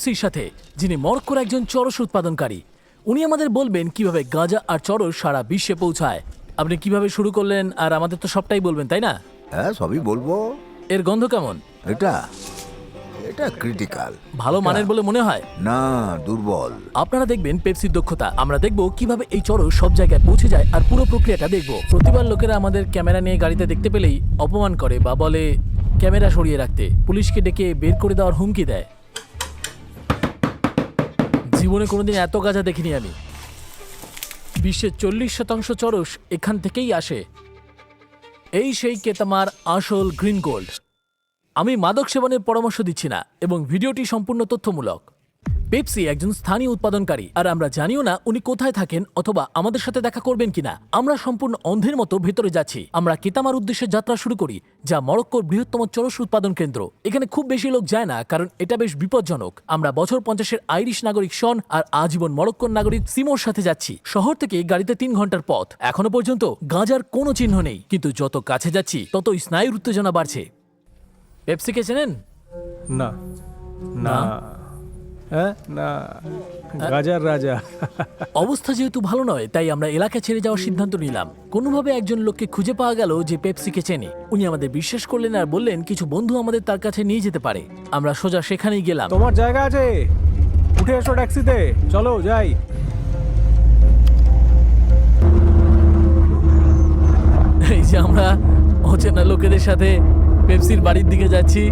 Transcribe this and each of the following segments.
পেপসির সাথে, যিনি মরক্কোর একজন চরস উৎপাদনকারী। উনি আমাদের বলবেন কিভাবে গাঁজা আর চরস সারা বিশ্বে পৌঁছায়। আপনি কিভাবে শুরু করলেন, আর আমাদের তো সবটাই বলবেন, তাই না? হ্যাঁ, সবই বলবো। এর গন্ধ কেমন? এটা এটা ক্রিটিক্যাল। ভালো মানের বলে মনে হয়? না, দুর্বল। আপনারা দেখবেন পেপসির দক্ষতা। আমরা দেখব কিভাবে এই চরস সব জায়গায় পৌঁছে যায় আর পুরো প্রক্রিয়াটা দেখব। প্রতিবার লোকেরা আমাদের ক্যামেরা নিয়ে গাড়িতে দেখতে পেলেই অপমান করে বা বলে ক্যামেরা সরিয়ে রাখতে, পুলিশকে ডেকে বের করে দেওয়ার হুমকি দেয়। জীবনে কোনোদিন এত গাঁজা দেখিনি আমি। বিশ্বের 40% চরস এখান থেকেই আসে। এই সেই কেতামার আসল গ্রিন গোল্ড। আমি মাদক সেবনের পরামর্শ দিচ্ছি না, এবং ভিডিওটি সম্পূর্ণ তথ্যমূলক। পেপসি একজন স্থানীয় উৎপাদনকারী, আর আমরা জানিও না উনি কোথায় থাকেন অথবা আমাদের সাথে দেখা করবেন কিনা। আমরা সম্পূর্ণ অন্ধের মতো ভেতরে যাচ্ছি। আমরা কেতামার উদ্দেশ্যে যাত্রা শুরু করি, যা মরক্কোর বৃহত্তম চরস উৎপাদন কেন্দ্র। এখানে খুব বেশি লোক যায় না, কারণ এটা বেশ বিপজ্জনক। আমরা বছর 50-এর আইরিশ নাগরিক শন আর আজীবন মরক্কোর নাগরিক সিমোর সাথে যাচ্ছি। শহর থেকে গাড়িতে 3 ঘন্টার পথ। এখনো পর্যন্ত গাঁজার কোনো চিহ্ন নেই, কিন্তু যত কাছে যাচ্ছি ততই স্নায়ুর উত্তেজনা বাড়ছে। পেপসিকে চেনেন? না না হ্যাঁ না, গাজার রাজা। অবস্থা যেহেতু ভালো নয়, তাই আমরা এলাকা ছেড়ে যাওয়ার সিদ্ধান্ত নিলাম। কোনোভাবে একজন লোককে খুঁজে পাওয়া গেল যে পেপসিকে চেনে। উনি আমাদের বিশ্বাস করলেন আর বললেন কিছু বন্ধু আমাদের তার কাছে নিয়ে যেতে পারে। আমরা সোজা সেখানেই গেলাম। তোমার জায়গা আছে, উঠে এসো ট্যাক্সিতে, চলো যাই। এই যে আমরা অচেনা লোকেদের সাথে পেপসির বাড়ির দিকে যাচ্ছি,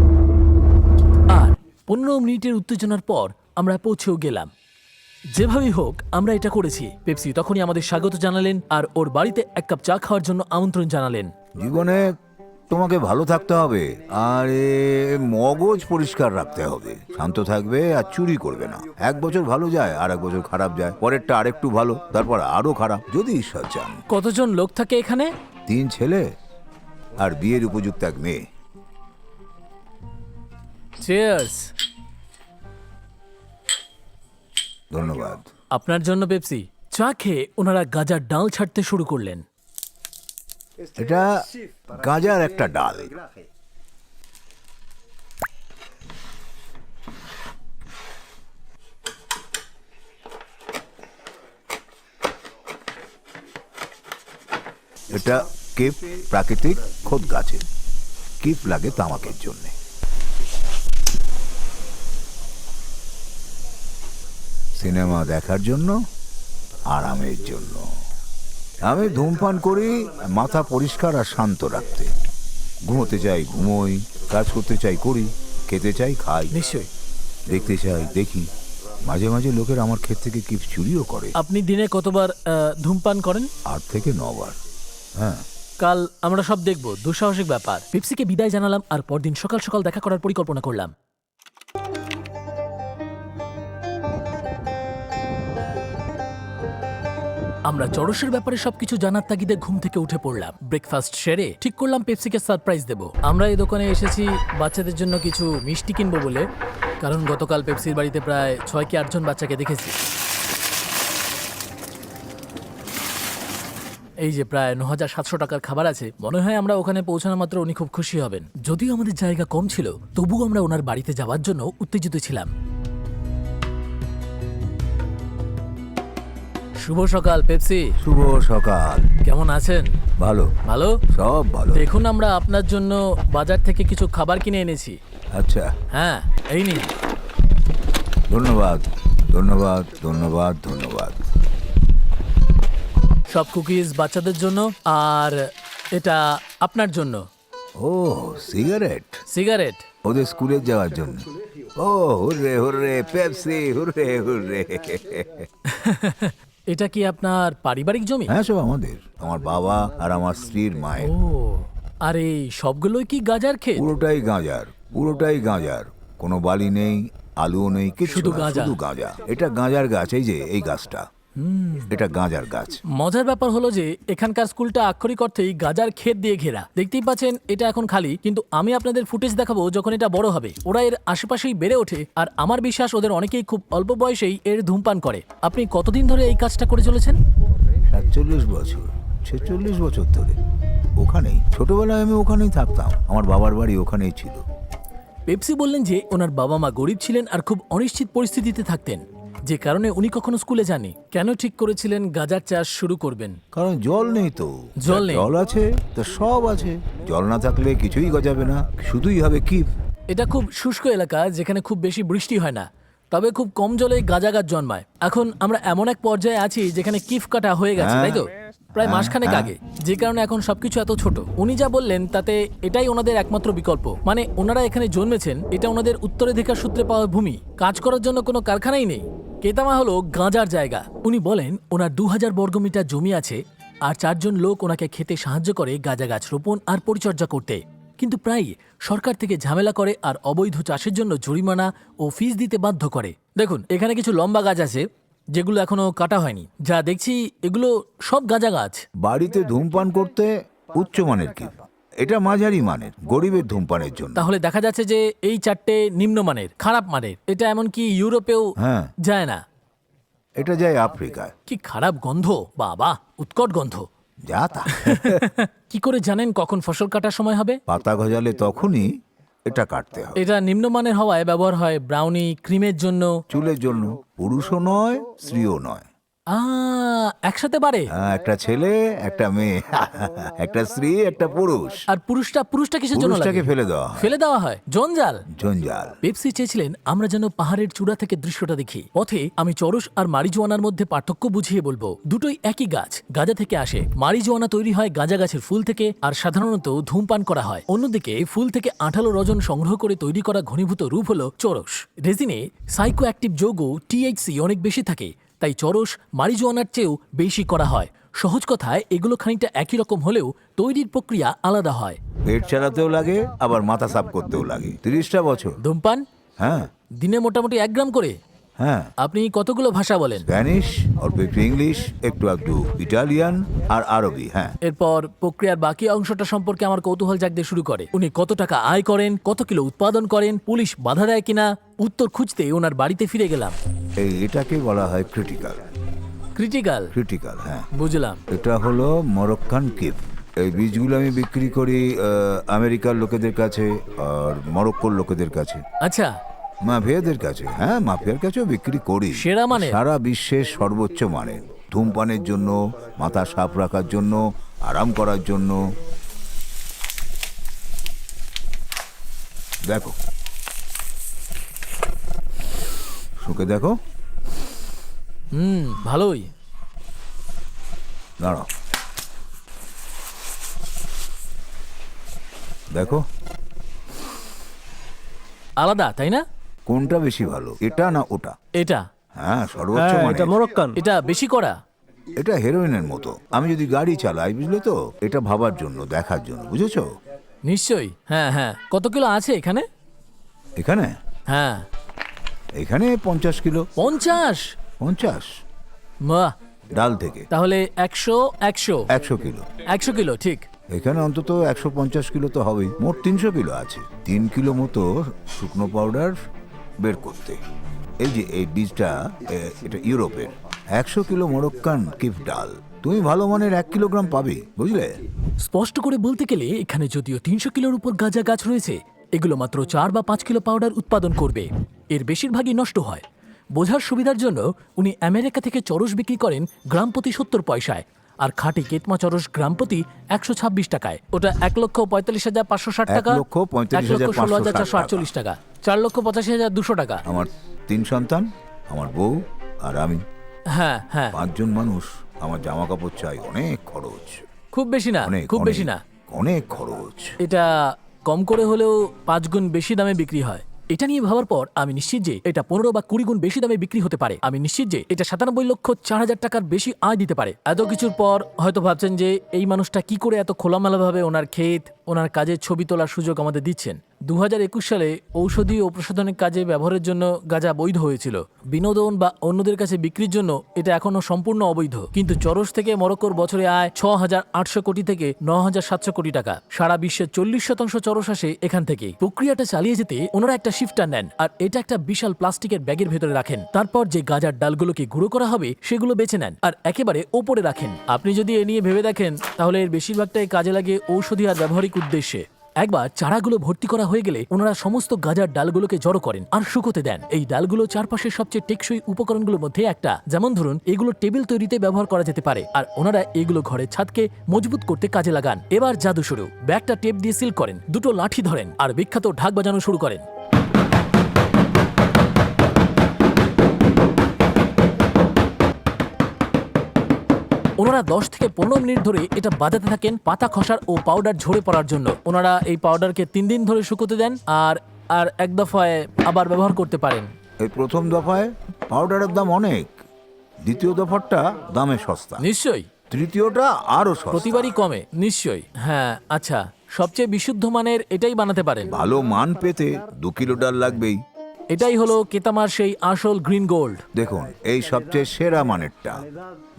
আর 15 মিনিটের উত্তেজনার পর আমরা পৌঁছেও গেলাম। যেভাবেই হোক আমরা এটা করেছি। পেপসি তখনই আমাদের স্বাগত জানালেন আর ওর বাড়িতে 1 কাপ চা খাওয়ার জন্য আমন্ত্রণ জানালেন। জীবনে তোমাকে ভালো থাকতে হবে, আর মগজ পরিষ্কার রাখতে হবে। শান্ত থাকবে আর চুরি করবে না। 1 বছর ভালো যায়, আর 1 বছর খারাপ যায়, পরেরটা আরেকটু ভালো, তারপর আরো খারাপ, যদি ঈশ্বর চান। কতজন লোক থাকে এখানে? 3 ছেলে আর বিয়ের উপযুক্ত 1 মেয়ে। চিয়ার্স। ধন্যবাদ। আপনার জন্য পেপসি। চা খেয়ে ওনারা গাঁজার ডাল ছাড়তে শুরু করলেন। এটা গাঁজার একটা ডাল। এটা কেপ, প্রাকৃতিক খোদ গাছের। কিপ লাগে তামাকের জন্যে। সিনেমা দেখার জন্য, আরামের জন্য। আমি ধূমপান করি মাথা পরিষ্কার আর শান্ত রাখতে। ঘুমোতে চাই ঘুমোই, কাজ করতে চাই করি, খেতে চাই খাই, নিশ্চয়ই। দেখতে চাই দেখি। মাঝে মাঝে লোকের আমার ক্ষেত থেকে কিপ চুরিও করে। আপনি দিনে কতবার ধূমপান করেন? 8 থেকে 9 বার। হ্যাঁ। কাল আমরা সব দেখব। দুঃসাহসিক ব্যাপার। পেপসিকে বিদায় জানালাম আর পরদিন সকাল সকাল দেখা করার পরিকল্পনা করলাম। আমরা চরসের ব্যাপারে সবকিছু জানার তাগিদে ঘুম থেকে উঠে পড়লাম। ব্রেকফাস্ট সেরে ঠিক করলাম পেপসিকে সারপ্রাইজ দেব। আমরা এই দোকানে এসেছি বাচ্চাদের জন্য কিছু মিষ্টি কিনবো বলে, কারণ গতকাল পেপসির বাড়িতে প্রায় 6 কি 8 জন বাচ্চাকে দেখেছি। এই যে প্রায় ৯,৭০০ টাকার খাবার আছে। মনে হয় আমরা ওখানে পৌঁছানো মাত্র উনি খুব খুশি হবেন। যদিও আমাদের জায়গা কম ছিল, তবুও আমরা ওনার বাড়িতে যাওয়ার জন্য উত্তেজিত ছিলাম। শুভ সকাল পেপসি। শুভ সকাল। কেমন আছেন? ভালো ভালো, সব ভালো। দেখুন আমরা আপনার জন্য বাজার থেকে কিছু খাবার কিনে এনেছি। আচ্ছা, হ্যাঁ, এই নিন। ধন্যবাদ ধন্যবাদ ধন্যবাদ ধন্যবাদ। সব কুকিজ বাচ্চাদের জন্য, আর এটা আপনার জন্য। ও, সিগারেট। সিগারেট ওদের স্কুলে যাওয়ার জন্য। ও hurray hurray, Pepsi hurray hurray. এটা কি আপনার পারিবারিক জমি? হ্যাঁ, সব আমাদের, আমার বাবা আর আমার স্ত্রীর মায়ের। ও, আর এই সবগুলোই কি গাঁজার ক্ষেত? পুরোটাই গাঁজার, পুরোটাই গাঁজার। কোনো বালি নেই, আলুও নেই, কিছু শুধু না, গাঁজা। শুধু গাঁজা। এটা গাঁজার গাছ। এই যে এই গাছটা, এটা গাঁজার গাছ। মজার ব্যাপার হলো যে এখানকার স্কুলটা আক্ষরিক অর্থেই গাঁজার ক্ষেত দিয়ে ঘেরা। দেখতেই পাচ্ছেন এটা এখন খালি, কিন্তু আমি আপনাদের ফুটেজ দেখাবো যখন এটা বড় হবে। ওরা এর আশেপাশেই বেড়ে ওঠে, আর আমার বিশ্বাস ওদের অনেকেই খুব অল্প বয়সেই এর ধূমপান করে। আপনি কতদিন ধরে এই কাজটা করে চলেছেন? 47 বছর, 46 বছর ধরে। ওখানেই ছোটবেলায় আমি ওখানেই থাকতাম। আমার বাবার বাড়ি ওখানেই ছিল। পেপসি বললেন যে ওনার বাবা মা গরিব ছিলেন আর খুব অনিশ্চিত পরিস্থিতিতে থাকতেন, যে কারণে উনি কখনো স্কুলে যাননি। কেন ঠিক করেছিলেন গাঁজার চাষ শুরু করবেন? কারণ জল নেই তো। জল নেই। জল আছে তো সব আছে। জল না থাকলে কিছুই গজাবে না, শুধুই হবে কিপ। এটা খুব শুষ্ক এলাকা যেখানে খুব বেশি বৃষ্টি হয় না, তবে খুব কম জলে গাঁজা গাছ জন্মায়। এখন আমরা এমন এক পর্যায়ে আছি যেখানে কিফ কাটা হয়ে গেছে, তাই তো? প্রায় মাসখানেক আগে, যে কারণে এখন সবকিছু এত ছোট। উনি যা বললেন তাতে এটাই ওনাদের একমাত্র বিকল্প। মানে ওনারা এখানে জন্মেছেন, এটা ওনাদের উত্তরাধিকার সূত্রে পাওয়া ভূমি। কাজ করার জন্য কোনো কারখানাই নেই। কেতামা হলো গাঁজার জায়গা। উনি বলেন ওনার 2000 বর্গমিটার জমি আছে আর 4 জন লোক ওনাকে খেতে সাহায্য করে গাঁজা গাছ রোপণ আর পরিচর্যা করতে। কিন্তু প্রায় সরকার থেকে ঝামেলা করে আর অবৈধ চাষের জন্য জরিমানা ও ফিস দিতে বাধ্য করে। দেখুন, এখানে কিছু লম্বা গাছ আছে যেগুলো এখনো কাটা হয়নি। যা দেখছি এগুলো সব গাঁজা গাছ। বাড়িতে ধূমপান করতে উচ্চমানের কিপ, এটা মাঝারি মানের গরিবের ধূমপানের জন্য। তাহলে দেখা যাচ্ছে যে এই 4টে নিম্নমানের, খারাপ মানের। এটা এমনকি ইউরোপেও হ্যাঁ, যায় না। এটা যায় আফ্রিকায়। কি খারাপ গন্ধ, বাবা, উৎকট গন্ধ। যা তা। কি করে জানেন কখন ফসল কাটার সময় হবে? পাতা গজালে তখনই এটা কাটতে হবে। এটা নিম্নমানের হওয়ায় ব্যবহার হয় ব্রাউনি, ক্রিমের জন্য। চুলের জন্য। পুরুষও নয়, স্ত্রীও নয়। একসাথে বাড়ে। হ্যাঁ, একটা ছেলে একটা মেয়ে, একটা স্ত্রী একটা পুরুষ। আর পুরুষটা কিসের জন্য লাগে? পুরুষটাকে ফেলে দেওয়া হয়। ফেলে দেওয়া হয়, জঞ্জাল। জঞ্জাল। পেপসি চেয়েছিলেন আমরা যেন পাহাড়ের চূড়া থেকে দৃশ্যটা দেখি। পথে আমি চরস আর মারিজোয়ানার মধ্যে পার্থক্য বুঝিয়ে বলবো। দুটোই একই গাছ, গাঁজা থেকে আসে। মারিজোয়ানা তৈরি হয় গাঁজা গাছের ফুল থেকে আর সাধারণত ধূমপান করা হয়। অন্যদিকে ফুল থেকে 18 রজন সংগ্রহ করে তৈরি করা ঘনীভূত রূপ হলো চরস। রেজিনে সাইকো অ্যাক্টিভ যৌগ THC অনেক বেশি থাকে, তাই চরস মারিজোয়ানার চেয়েও বেশি করা হয়। সহজ কথায় এগুলো খানিকটা একই রকম হলেও তৈরির প্রক্রিয়া আলাদা হয়। পেট চালাতেও লাগে, আবার মাথা সাফ করতেও লাগে। 30টা বছর। ধূমপান হ্যাঁ দিনে মোটামুটি 1 গ্রাম করে। হ্যাঁ। আপনি কতগুলো ভাষা বলেন? স্প্যানিশ, অল্প একটু ইংলিশ, একটু একটু ইটালিয়ান আর আরবি। হ্যাঁ। এরপর প্রক্রিয়ার বাকি অংশটা সম্পর্কে আমার কৌতূহল জাগতে শুরু করে। উনি কত টাকা আয় করেন, কত কিলো উৎপাদন করেন, পুলিশ বাধা দেয় কিনা, উত্তর খুঁজতে ওনার বাড়িতে ফিরে গেলাম। এটাকে বলা হয় ক্রিটিক্যাল। ক্রিটিক্যাল, হ্যাঁ বুঝলাম। এটা হলো মরক্কান কিপ। এই বীজগুলো আমি বিক্রি করি আমেরিকার লোকেদের কাছে আর মরক্কোর লোকেদের কাছে। আচ্ছা, মাফিয়াদের কাছে। হ্যাঁ, মাফিয়ার কাছেও বিক্রি করি। সেরা মানের? সারা বিশ্বের সর্বোচ্চ মানের। ধূমপানের জন্য, মাথা সাফ রাখার জন্য, আরাম করার জন্য। দেখো, শুকে দেখো। ভালোই। দাঁড়াও, দেখো। আলাদা, তাই না? কোনটা বেশি ভালো, এটা না ওটা? এটা। হ্যাঁ, সর্বোচ্চ হ্যাঁ, মানের। এটা মরক্কান। এটা বেশি করা। এটা হেরোইনের মতো। আমি যদি গাড়ি চালাই, বুঝলে তো, এটা ভাবার জন্য, দেখার জন্য, বুঝেছো? নিশ্চয়ই। হ্যাঁ হ্যাঁ। কত কিলো আছে এখানে? এখানে হ্যাঁ। এখানে 50 কিলো। 50? বাহ। ডাল থেকে। তাহলে 100 100 কিলো। 100 কিলো, ঠিক। এখানে অন্তত 150 কিলো তো হবেই। মোট 300 কিলো আছে। 3 কিলো মতো শুকনো পাউডার বের করতে। এই যে এই বীজটা, এটা ইউরোপের। 100 কিলো মরক্কান কিফ ডাল। তুমি ভালো মানের 1 কিলোগ্রাম পাবে, বুঝলে? স্পষ্ট করে বলতে গেলে এখানে যদিও 300 কিলোর উপর গাঁজা গাছ রয়েছে, এগুলো মাত্র 4 বা 5 কিলো পাউডার উৎপাদন করবে। এর বেশিরভাগই নষ্ট হয়। বোঝার সুবিধার জন্য উনি আমেরিকা থেকে চরস বিক্রি করেন গ্রাম প্রতি 70 পয়সায়, আর খাঁটি কেতমা চরস গ্রাম প্রতি 126 টাকায়। ওটা 1,45,560 টাকা, 1,45,560 1,16,448 টাকা, 4,85,200 টাকা। আমার 3 সন্তান, আমার বউ আর আমি। হ্যাঁ হ্যাঁ। 5 জন মানুষ। আমার জামা কাপড় চাই, অনেক খরচ। খুব বেশি না, অনেক, খুব অনেক, বেশি না। অনেক খরচ। এটা কম করে হলেও 5 গুণ বেশি দামে বিক্রি হয়। এটা নিয়ে ভাবার পর আমি নিশ্চিত যে এটা 15 বা 20 গুণ বেশি দামে বিক্রি হতে পারে। আমি নিশ্চিত যে এটা 97,04,000 টাকার বেশি আয় দিতে পারে। এত কিছুর পর হয়তো ভাবছেন যে এই মানুষটা কি করে এত খোলামেলাভাবে ওনার ক্ষেত, ওনার কাজের ছবি তোলার সুযোগ আমাদের দিচ্ছেন। 2021 সালে ঔষধি ও প্রসাধনিক কাজে ব্যবহারের জন্য গাঁজা বৈধ হয়েছিল। বিনোদন বা অন্যদের কাছে বিক্রির জন্য এটা এখনো সম্পূর্ণ অবৈধ। কিন্তু চরস থেকে মরক্কোর বছরে আয় 6,800 কোটি থেকে 9,700 কোটি টাকা। সারা বিশ্বের 40% চরস আসে এখান থেকে। প্রক্রিয়াটা চালিয়ে যেতে ওনারা একটা শিফটার নেন, আর এটা একটা বিশাল প্লাস্টিকের ব্যাগের ভেতরে রাখেন। তারপর যে গাঁজার ডালগুলোকে গুঁড়ো করা হবে সেগুলো বেছে নেন আর একেবারে ওপরে রাখেন। আপনি যদি এ নিয়ে ভেবে দেখেন তাহলে এর বেশিরভাগটাই কাজে লাগে ঔষধি আর ব্যবহারিক উদ্দেশ্যে। একবার চারাগুলো ভর্তি করা হয়ে গেলে ওনারা সমস্ত গাজার ডালগুলোকে জড়ো করেন আর শুকোতে দেন। এই ডালগুলো চারপাশের সবচেয়ে টেকসই উপকরণগুলোর মধ্যে একটা, যেমন ধরুন এগুলো টেবিল তৈরিতে ব্যবহার করা যেতে পারে, আর ওনারা এগুলো ঘরের ছাদকে মজবুত করতে কাজে লাগান। এবার জাদু শুরু। ব্যাগটা টেপ দিয়ে সিল করেন, দুটো লাঠি ধরেন আর বিখ্যাত ঢাক বাজানো শুরু করেন। ওনারা 10 থেকে 15 মিনিট ধরে এটা বাজাতে থাকেন পাতা খসার ও পাউডার ঝরে পড়ার জন্য। ওনারা এই পাউডারকে 3 দিন ধরে শুকোতে দেন আর আর এক দফায় আবার ব্যবহার করতে পারেন। এই প্রথম দফায় পাউডারের দাম অনেক, দ্বিতীয় দফারটা দামে সস্তা, নিশ্চয়ই তৃতীয়টা আরো সস্তা। প্রতিবারই কমে। নিশ্চয়ই, হ্যাঁ। আচ্ছা, সবচেয়ে বিশুদ্ধ মানের এটাই বানাতে পারেন। ভালো মান পেতে 2 কিলো ডাল লাগবেই। এটাই হলো কেতামার সেই আসল গ্রিন গোল্ড। দেখুন, এই সবচেয়ে সেরা মানেরটা,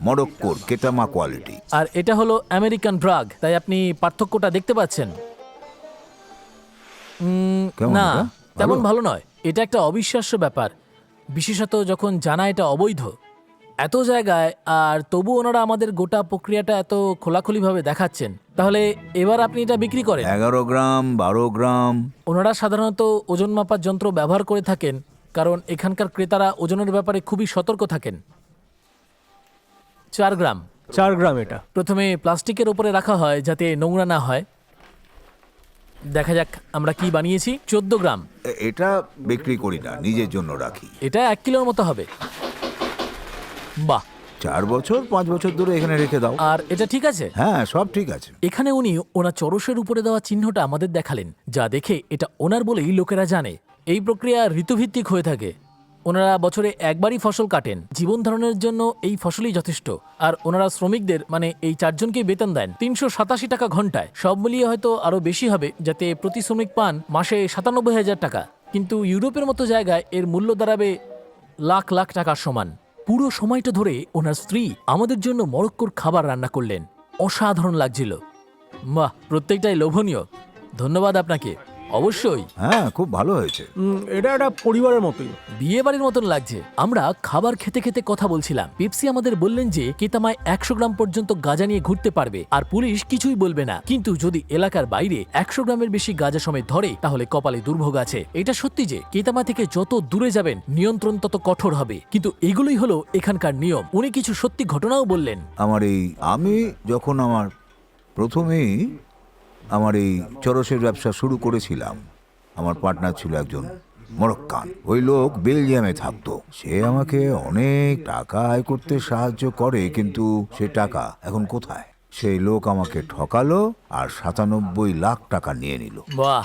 মরক্কোর কেতামা কোয়ালিটি। আর এটা হলো আমেরিকান ড্রাগ, তাই আপনি পার্থক্যটা দেখতে পাচ্ছেন। কেমন না, এটা? তেমন ভালো? ভালো নয়। এটা একটা অবিশ্বাস্য ব্যাপার, বিশেষত যখন জানা এটা অবৈধ এত জায়গায়, আর তবু ওনারা আমাদের গোটা প্রক্রিয়াটা এত খোলাখুলিভাবে দেখাচ্ছেন। তাহলে এবার আপনি এটা বিক্রি করেন। 11 গ্রাম, 12 গ্রাম। ওনারা সাধারণত ওজন মাপার যন্ত্র ব্যবহার করে থাকেন, কারণ এখানকার ক্রেতারা ওজনের ব্যাপারে খুবই সতর্ক থাকেন। 4 গ্রাম। 4 গ্রাম এটা। প্রথমে প্লাস্টিকের উপরে রাখা হয় যাতে নোংরা না হয়। দেখা যাক আমরা কি বানিয়েছি। 14 গ্রাম। এটা বিক্রি করি না, নিজের জন্য রাখি। এটা 1 কিলোর মতো হবে। বাহ। 4 বছর 5 বছর ধরে এখানে রেখে দাও। আর এটা ঠিক আছে? হ্যাঁ, সব ঠিক আছে। এখানে উনি ওনার চরসের উপরে দেওয়া চিহ্নটা আমাদের দেখালেন, যা দেখে এটা ওনার বলেই লোকেরা জানে। এই প্রক্রিয়া ঋতুভিত্তিক হয়ে থাকে। ওনারা বছরে একবারই ফসল কাটেন, জীবন ধারণের জন্য এই ফসলই যথেষ্ট। আর ওনারা শ্রমিকদের, মানে এই 4 জনকেই বেতন দেন 387 টাকা ঘন্টায়। সব মিলিয়ে হয়তো আরো বেশি হবে, যাতে প্রতি শ্রমিক পান মাসে 97,000 টাকা। কিন্তু ইউরোপের মতো জায়গায় এর মূল্য দাঁড়াবে লাখ লাখ টাকার সমান। পুরো সময়টা ধরে ওনার স্ত্রী আমাদের জন্য মরক্কোর খাবার রান্না করলেন। অসাধারণ লাগছিল। বাহ, প্রত্যেকটাই লোভনীয়। ধন্যবাদ আপনাকে। অবশ্যই। হ্যাঁ, খুব ভালো হয়েছে। এটা একটা পরিবারের মতোই। বিয়ে বাড়ির মতন লাগছে। আমরা খাবার খেতে খেতে কথা বলছিলাম। পেপসি আমাদের বললেন যে কেতামায় 100 গ্রাম পর্যন্ত গাঁজা নিয়ে ঘুরতে পারবে আর পুলিশ কিছুই বলবে না। কিন্তু যদি এলাকার বাইরে 100 গ্রামের বেশি গাঁজা সমেত ধরে, তাহলে কপালে দুর্ভোগ আছে। এটা সত্যি যে কেতামা থেকে যত দূরে যাবেন নিয়ন্ত্রণ তত কঠোর হবে। কিন্তু এগুলোই হলো এখানকার নিয়ম। উনি কিছু সত্যি ঘটনাও বললেন। আমি যখন প্রথমেই আমার এই চরসের ব্যবসা শুরু করেছিলাম, আমার পার্টনার ছিল একজন মরক্কান। ওই লোক বেলজিয়ামে থাকতো। সে আমাকে অনেক টাকা আয় করতে সাহায্য করে, কিন্তু সে টাকা এখন কোথায়? সেই লোক আমাকে ঠকালো আর 97 লাখ টাকা নিয়ে নিল। বাহ,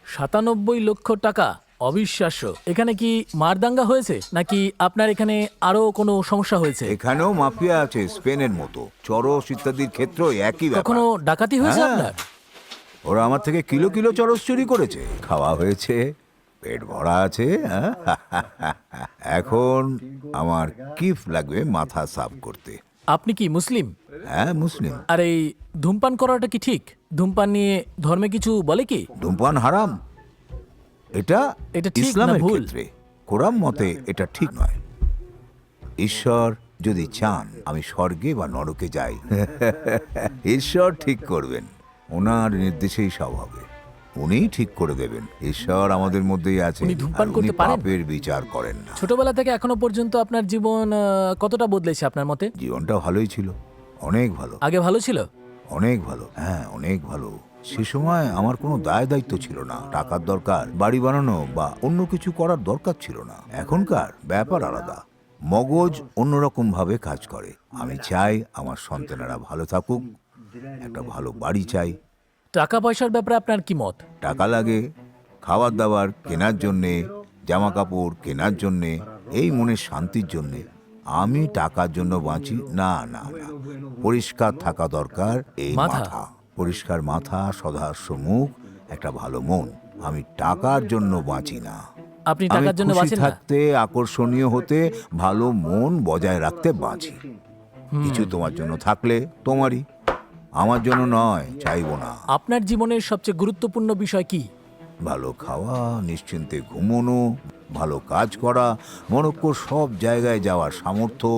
97 লক্ষ টাকা! অবিশ্বাস্য। এখানে কি মারদাঙ্গা হয়েছে, নাকি আপনার এখানে আরো কোনো সমস্যা হয়েছে? এখানেও মাফিয়া আছে, স্পেনের মতো। চরস ইত্যাদির ক্ষেত্রেও একই ব্যাপার। কখনো ডাকাতি হয়েছে হ্যাঁ। আপনার? ওরা আমার থেকে কিলো কিলো চরস চুরি করেছে। খাওয়া হয়েছে, পেট ভরা আছে। এখন আমার কিফ লাগবে মাথা সাফ করতে। আপনি কি মুসলিম? হ্যাঁ, মুসলিম। আর এই ধূমপান করাটা কি ঠিক? ধূমপান নিয়ে ধর্মে কিছু বলে কি? ধূমপান হারাম, এটা এটা ঠিক না ইসলামের ভুল? ক্ষেত্রে। কোরআন মতে এটা ঠিক নয়। ঈশ্বর যদি চান আমি স্বর্গে বা নরকে যাই, ঈশ্বর ঠিক করবেন। ওনার নির্দেশেই সব হবে। উনিই ঠিক করে দেবেন। ঈশ্বর আমাদের মধ্যেই আছে। উনি ধূমপান আর করতে উনি পারেন? পাপের বিচার করেন না। ছোটবেলা থেকে এখনো পর্যন্ত আপনার জীবন কতটা বদলেছে আপনার মতে? জীবনটা ভালোই ছিল, অনেক ভালো। আগে ভালো ছিল? অনেক ভালো, হ্যাঁ, অনেক ভালো। সে সময় আমার কোনো দায় দায়িত্ব ছিল না। টাকার দরকার, বাড়ি বানানো বা অন্য কিছু করার দরকার ছিল না। এখনকার ব্যাপার আলাদা। মগজ অন্যরকম ভাবে কাজ করে। আমি চাই আমার সন্তানেরা ভালো থাকুক, একটা ভালো বাড়ি চাই। টাকা পয়সার ব্যাপারে আপনার কি মত? টাকা লাগে খাবার দাবার কেনার জন্যে, জামা কাপড় কেনার জন্যে, এই মনের শান্তির জন্যে। আমি টাকার জন্য বাঁচি না, না, না। পরিষ্কার থাকা দরকার এই মাথা। মাথা। পরিষ্কার মাথা, সদাস্য মুখ, একটা ভালো মন। আমি টাকার জন্য বাঁচি না। আপনি আমি টাকার জন্য খুশি বাঁচেন না? থাকতে, আকর্ষণীয় হতে, ভালো মন বজায় রাখতে বাঁচি। কিছু তোমার জন্য থাকলে তোমারই, আমার জন্য নয়, চাইবো না। আপনার জীবনের সবচেয়ে গুরুত্বপূর্ণ বিষয় কি? ভালো খাওয়া, নিশ্চিন্তে ঘুমোনো, ভালো কাজ করা, মরক্কোর সব জায়গায় যাওয়ার সামর্থ্য,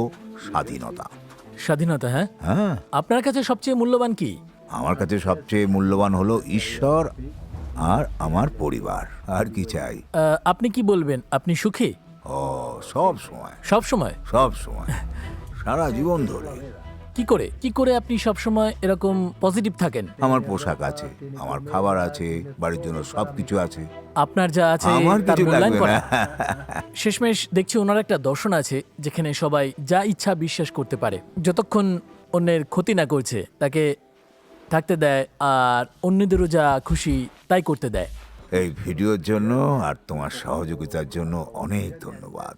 স্বাধীনতা। স্বাধীনতা? হ্যাঁ। হ্যাঁ, আপনার কাছে সবচেয়ে মূল্যবান কি? আমার কাছে সবচেয়ে মূল্যবান হলো ঈশ্বর আর আমার পরিবার। আর কি চাই? আপনি কি বলবেন, আপনি সুখী? ও, সব সময়, সব সময়? সব সময়, সারা জীবন ধরে। কি করে আপনি সব সময় এরকম পজিটিভ থাকেন? আমার পোশাক আছে, আমার খাবার আছে, বাড়ির জন্য সবকিছু আছে। আপনার যা আছে আমার তার কিছু মূল্যায়ন লাগবে করা। না। শেষমেশ দেখছি ওনার একটা দর্শন আছে যেখানে সবাই যা ইচ্ছা বিশ্বাস করতে পারে, যতক্ষণ অন্যের ক্ষতি না করছে তাকে থাকতে দেয়, আর অন্যদেরও যা খুশি তাই করতে দেয়। এই ভিডিওর জন্য আর তোমার সহযোগিতার জন্য অনেক ধন্যবাদ।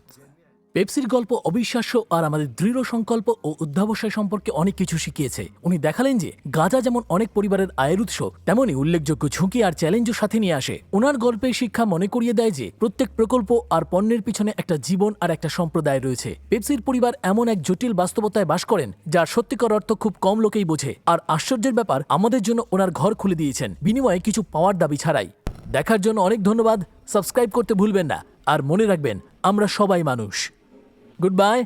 পেপসির গল্প অবিশ্বাস্য আর আমাদের দৃঢ় সংকল্প ও অধ্যাবসায় সম্পর্কে অনেক কিছু শিখিয়েছে। উনি দেখালেন যে গাঁজা যেমন অনেক পরিবারের আয়ের উৎস, তেমনি উল্লেখযোগ্য ঝুঁকি আর চ্যালেঞ্জও সাথে নিয়ে আসে। ওনার গল্পের শিক্ষা মনে করিয়ে দেয় যে প্রত্যেক প্রকল্প আর পণ্যের পিছনে একটা জীবন আর একটা সম্প্রদায় রয়েছে। পেপসির পরিবার এমন এক জটিল বাস্তবতায় বাস করেন যার সত্যিকার অর্থ খুব কম লোকেই বোঝে। আর আশ্চর্যের ব্যাপার, আমাদের জন্য ওনার ঘর খুলে দিয়েছেন বিনিময়ে কিছু পাওয়ার দাবি ছাড়াই। দেখার জন্য অনেক ধন্যবাদ। সাবস্ক্রাইব করতে ভুলবেন না, আর মনে রাখবেন আমরা সবাই মানুষ। Good bye.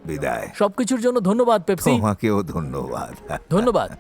বিদায়। সবকিছুর জন্য ধন্যবাদ পেপসি। তোমাকেও ধন্যবাদ। ধন্যবাদ।